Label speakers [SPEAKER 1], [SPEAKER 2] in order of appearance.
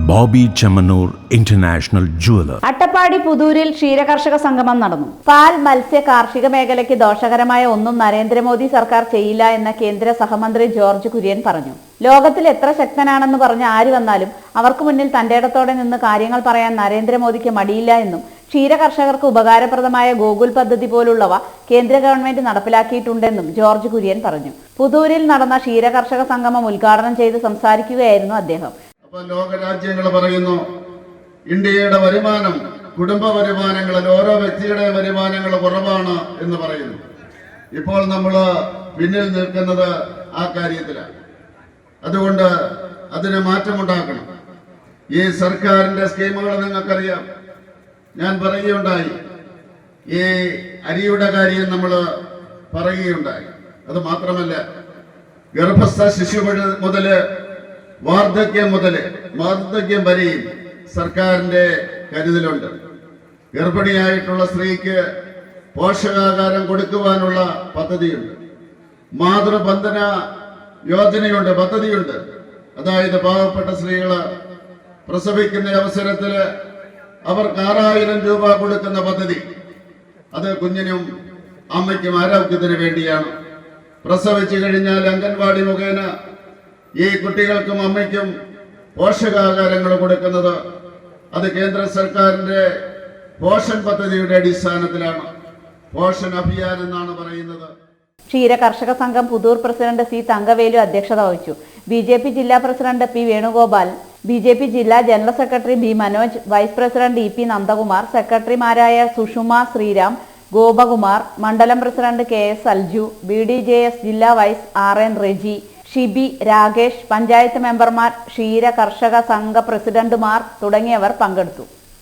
[SPEAKER 1] Bobby Chemmanur international jeweller.
[SPEAKER 2] Attappadi പുതൂരിൽ ക്ഷീരകർഷക സംഗമം നടന്നു. പാൽ, മത്സ്യ, കാർഷിക മേഖലയ്ക്ക് ദോഷകരമായ ഒന്നും നരേന്ദ്രമോദി സർക്കാർ ചെയ്യില്ല എന്ന കേന്ദ്ര സഹമന്ത്രി ജോർജ് കുര്യൻ പറഞ്ഞു. ലോകത്തിൽ എത്ര ശക്തനാണെന്ന് പറഞ്ഞ് ആര് വന്നാലും അവർക്ക് മുന്നിൽ തന്റേടത്തോടെ നിന്ന് കാര്യങ്ങൾ പറയാൻ നരേന്ദ്രമോദിക്ക് മടിയില്ല എന്നും ക്ഷീരകർഷകർക്ക് ഉപകാരപ്രദമായ ഗോകുൽ പദ്ധതി പോലുള്ളവ കേന്ദ്ര ഗവൺമെന്റ് നടപ്പിലാക്കിയിട്ടുണ്ടെന്നും ജോർജ് കുര്യൻ പറഞ്ഞു. പുതൂരിൽ നടന്ന ക്ഷീരകർഷക സംഗമം ഉദ്ഘാടനം ചെയ്ത് സംസാരിക്കുകയായിരുന്നു അദ്ദേഹം.
[SPEAKER 3] അപ്പോൾ ലോകരാജ്യങ്ങൾ പറയുന്നു ഇന്ത്യയുടെ വരുമാനം, കുടുംബ വരുമാനങ്ങളിൽ ഓരോ വ്യക്തിയുടെയും വരുമാനങ്ങൾ കുറവാണ് എന്ന് പറയുന്നു. ഇപ്പോൾ നമ്മൾ പിന്നിൽ നിൽക്കുന്നത് ആ കാര്യത്തിലാണ്. അതുകൊണ്ട് അതിന് മാറ്റമുണ്ടാക്കണം. ഈ സർക്കാരിന്റെ സ്കീമുകൾ നിങ്ങൾക്കറിയാം. ഞാൻ പറയുകയുണ്ടായി, ഈ അരിയുടെ കാര്യം നമ്മൾ പറയുകയുണ്ടായി. അത് മാത്രമല്ല, ഗർഭസ്ഥ ശിശു മുതല് വാർദ്ധക്യം വരെയും സർക്കാരിന്റെ കരുതലുണ്ട്. ഗർഭിണിയായിട്ടുള്ള സ്ത്രീക്ക് പോഷകാഹാരം കൊടുക്കുവാനുള്ള പദ്ധതിയുണ്ട്. മാതൃബന്ധന യോജനയുണ്ട്, പദ്ധതിയുണ്ട്. അതായത് പാവപ്പെട്ട സ്ത്രീകള് പ്രസവിക്കുന്ന അവസരത്തില് അവർക്ക് 6000 രൂപ കൊടുക്കുന്ന പദ്ധതി. അത് കുഞ്ഞിനും അമ്മയ്ക്കും ആരോഗ്യത്തിന് വേണ്ടിയാണ്. പ്രസവിച്ചു കഴിഞ്ഞാൽ അംഗൻവാടി മുഖേന ഈ കുട്ടികൾക്കും അമ്മയ്ക്കും പോഷകാഹാരങ്ങൾ കൊടുക്കുന്നത് അത് കേന്ദ്ര സർക്കാരിന്റെ പോഷൺ പദ്ധതിയുടെ അടിസ്ഥാനത്തിലാണ്. പോഷൺ അഭിയാൻ എന്നാണ് പറയുന്നത്.
[SPEAKER 2] ക്ഷീര കർഷക സംഘം പുതൂർ പ്രസിഡന്റ് സി തങ്കവേലു അധ്യക്ഷത വഹിച്ചു. BJP ജില്ലാ പ്രസിഡന്റ് P വേണുഗോപാൽ, BJP ജില്ലാ general secretary B Manoj, vice president EP Nandakumar, സെക്രട്ടറിമാരായ സുഷുമ ശ്രീരാം, ഗോപകുമാർ, മണ്ഡലം പ്രസിഡന്റ് KS അൽജു, BDJS ജില്ലാ വൈസ് RN റെജി, ഷിബി, രാകേഷ്, പഞ്ചായത്ത് മെമ്പർമാർ, ക്ഷീര കർഷക സംഘ പ്രസിഡന്റുമാർ തുടങ്ങിയവർ പങ്കെടുത്തു.